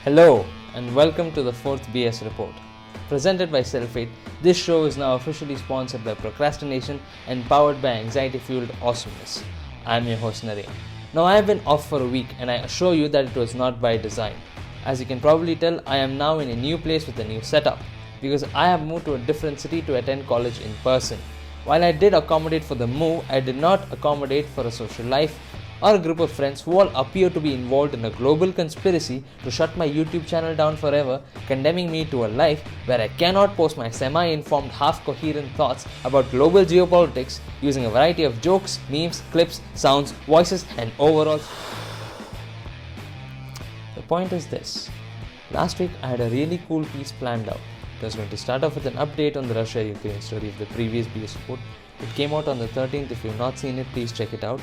Hello and welcome to the 4th BS report. Presented by Self-Aid, this show is now officially sponsored by procrastination and powered by anxiety-fueled awesomeness. I am your host Narayn. Now I have been off for a week and I assure you that it was not by design. As you can probably tell, I am now in a new place with a new setup because I have moved to a different city to attend college in person. While I did accommodate for the move, I did not accommodate for a social life or a group of friends who all appear to be involved in a global conspiracy to shut my YouTube channel down forever, condemning me to a life where I cannot post my semi-informed, half-coherent thoughts about global geopolitics using a variety of jokes, memes, clips, sounds, voices, and overall. The point is this. Last week I had a really cool piece planned out. It was going to start off with an update on the Russia-Ukraine story of the previous BS report. It came out on the 13th. If you have not seen it, please check it out.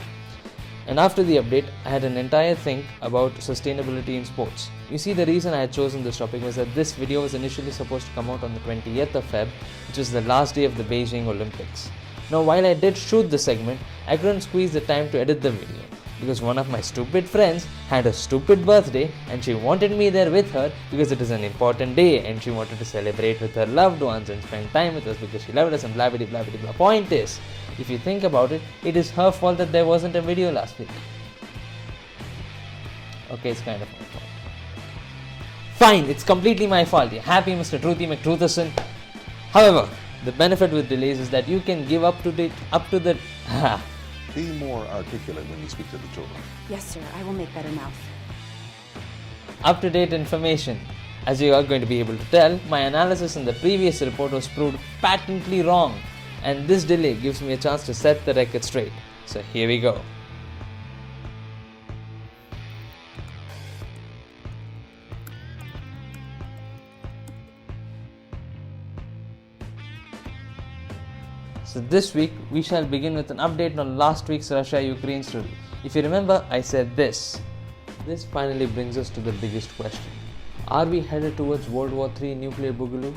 And after the update, I had an entire thing about sustainability in sports. You see, the reason I had chosen this topic was that this video was initially supposed to come out on the 20th of Feb, which was the last day of the Beijing Olympics. Now, while I did shoot the segment, I couldn't squeeze the time to edit the video because one of my stupid friends had a stupid birthday and she wanted me there with her because it is an important day and she wanted to celebrate with her loved ones and spend time with us because she loved us and blah blah blah blah blah. Point is, if you think about it, it is her fault that there wasn't a video last week. Okay, it's kind of my fault. Fine, it's completely my fault. You're happy, Mr. Truthy McTrutherson. However, the benefit with delays is that you can give up to the Be more articulate when you speak to the children. Yes, sir. I will make better mouth. up-to-date information. As you are going to be able to tell, my analysis in the previous report was proved patently wrong, and this delay gives me a chance to set the record straight. So here we go. So this week, we shall begin with an update on last week's Russia-Ukraine story. If you remember, I said this. This finally brings us to the biggest question. Are we headed towards World War III nuclear boogaloo?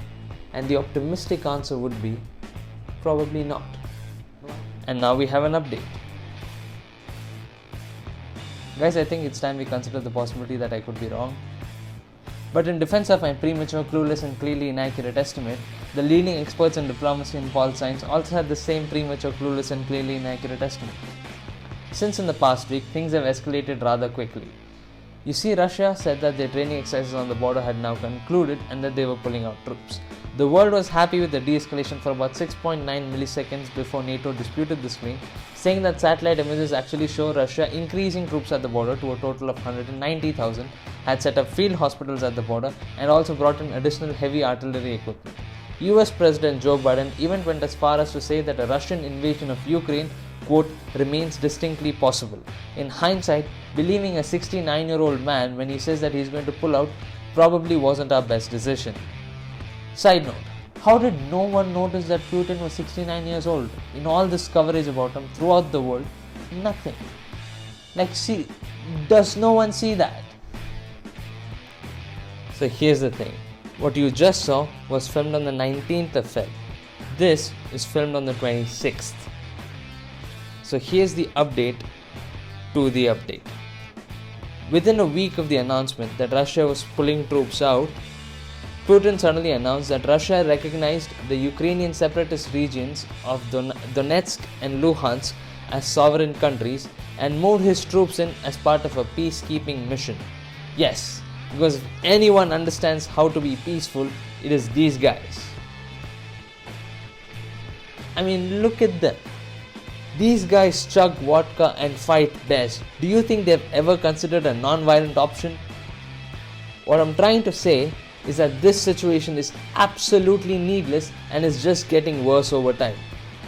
And the optimistic answer would be, probably not. And now we have an update. Guys, I think it's time we consider the possibility that I could be wrong. But in defense of my premature, clueless and clearly inaccurate estimate, the leading experts in diplomacy and pol science also had the same premature, clueless and clearly inaccurate estimate. Since in the past week, things have escalated rather quickly. You see, Russia said that their training exercises on the border had now concluded and that they were pulling out troops. The world was happy with the de-escalation for about 6.9 milliseconds before NATO disputed this claim, saying that satellite images actually show Russia increasing troops at the border to a total of 190,000, had set up field hospitals at the border, and also brought in additional heavy artillery equipment. US President Joe Biden even went as far as to say that a Russian invasion of Ukraine, quote, remains distinctly possible. In hindsight, believing a 69-year-old man when he says that he's going to pull out probably wasn't our best decision. Side note, how did no one notice that Putin was 69 years old? In all this coverage about him throughout the world, nothing. See, does no one see that? So here's the thing. What you just saw was filmed on the 19th of Feb. This is filmed on the 26th. So here's the update to the update. Within a week of the announcement that Russia was pulling troops out, Putin suddenly announced that Russia recognized the Ukrainian separatist regions of Donetsk and Luhansk as sovereign countries and moved his troops in as part of a peacekeeping mission. Yes, because if anyone understands how to be peaceful, it is these guys. I mean, look at them. These guys chug vodka and fight bears. Do you think they've ever considered a non-violent option? What I'm trying to say is that this situation is absolutely needless and is just getting worse over time.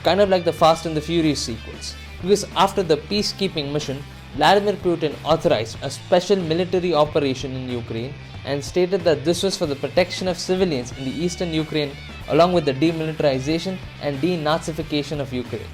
Kind of like the Fast and the Furious sequels. Because after the peacekeeping mission, Vladimir Putin authorized a special military operation in Ukraine and stated that this was for the protection of civilians in the eastern Ukraine along with the demilitarization and denazification of Ukraine.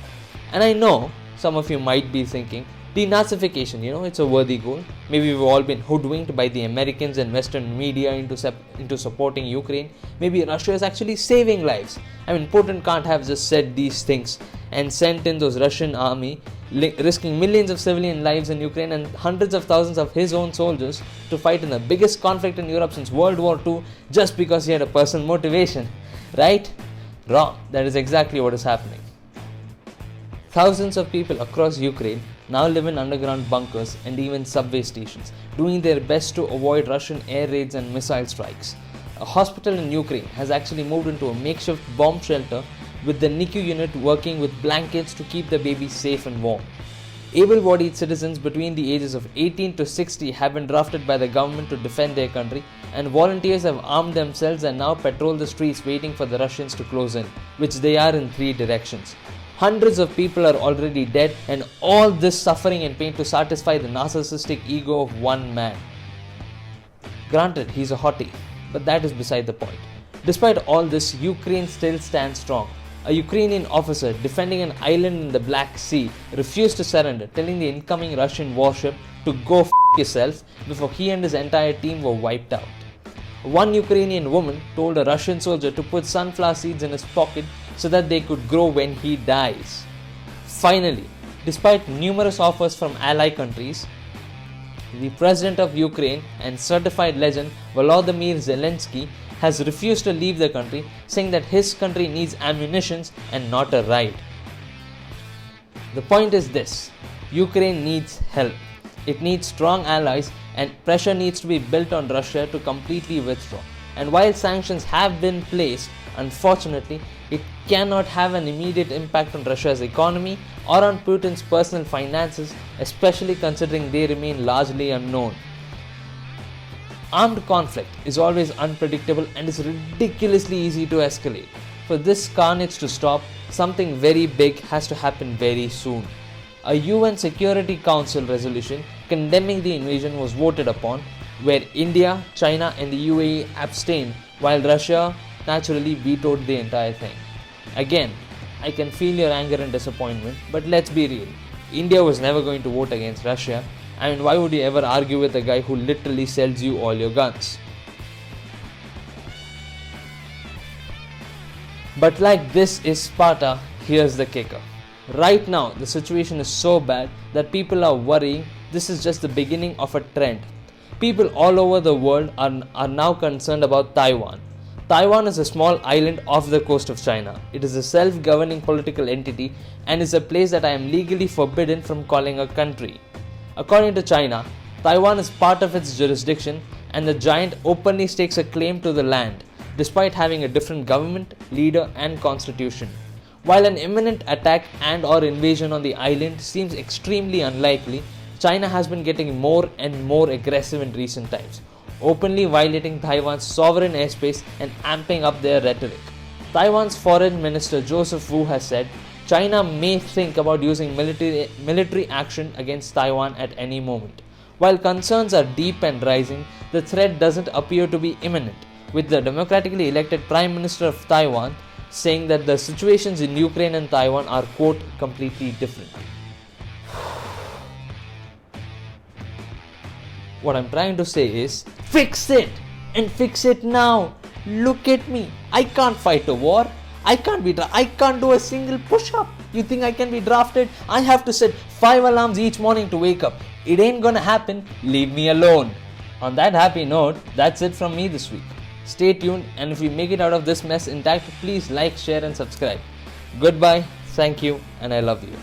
And I know some of you might be thinking, denazification, it's a worthy goal. Maybe we've all been hoodwinked by the Americans and Western media into supporting Ukraine. Maybe Russia is actually saving lives. I mean, Putin can't have just said these things and sent in those Russian army, risking millions of civilian lives in Ukraine and hundreds of thousands of his own soldiers to fight in the biggest conflict in Europe since World War II just because he had a personal motivation. Right? Wrong. That is exactly what is happening. Thousands of people across Ukraine now live in underground bunkers and even subway stations, doing their best to avoid Russian air raids and missile strikes. A hospital in Ukraine has actually moved into a makeshift bomb shelter with the NICU unit working with blankets to keep the babies safe and warm. Able-bodied citizens between the ages of 18 to 60 have been drafted by the government to defend their country, and volunteers have armed themselves and now patrol the streets waiting for the Russians to close in, which they are in 3 directions. Hundreds of people are already dead, and all this suffering and pain to satisfy the narcissistic ego of one man. Granted, he's a hottie, but that is beside the point. Despite all this, Ukraine still stands strong. A Ukrainian officer defending an island in the Black Sea refused to surrender, telling the incoming Russian warship to go f*** yourself before he and his entire team were wiped out. One Ukrainian woman told a Russian soldier to put sunflower seeds in his pocket so that they could grow when he dies. Finally, despite numerous offers from ally countries, the president of Ukraine and certified legend Volodymyr Zelensky has refused to leave the country, saying that his country needs ammunition and not a ride. The point is this: Ukraine needs help. It needs strong allies, and pressure needs to be built on Russia to completely withdraw. And while sanctions have been placed, unfortunately, it cannot have an immediate impact on Russia's economy or on Putin's personal finances, especially considering they remain largely unknown. Armed conflict is always unpredictable and is ridiculously easy to escalate. For this carnage to stop, something very big has to happen very soon. A UN Security Council resolution condemning the invasion was voted upon, where India, China and the UAE abstained, while Russia naturally vetoed the entire thing. Again, I can feel your anger and disappointment, but let's be real. India was never going to vote against Russia. I mean, why would you ever argue with a guy who literally sells you all your guns? But like this is Sparta, here's the kicker. Right now, the situation is so bad that people are worrying this is just the beginning of a trend. People all over the world are now concerned about Taiwan. Taiwan is a small island off the coast of China. It is a self-governing political entity and is a place that I am legally forbidden from calling a country. According to China, Taiwan is part of its jurisdiction and the giant openly stakes a claim to the land, despite having a different government, leader and constitution. While an imminent attack and or invasion on the island seems extremely unlikely, China has been getting more and more aggressive in recent times, openly violating Taiwan's sovereign airspace and amping up their rhetoric. Taiwan's Foreign Minister Joseph Wu has said China may think about using military action against Taiwan at any moment. While concerns are deep and rising, the threat doesn't appear to be imminent, with the democratically elected Prime Minister of Taiwan saying that the situations in Ukraine and Taiwan are, quote, completely different. What I'm trying to say is, fix it! And fix it now! Look at me! I can't fight a war! I can't do a single push-up! You think I can be drafted? I have to set 5 alarms each morning to wake up. It ain't gonna happen. Leave me alone. On that happy note, that's it from me this week. Stay tuned, and if we make it out of this mess intact, please like, share and subscribe. Goodbye, thank you, and I love you.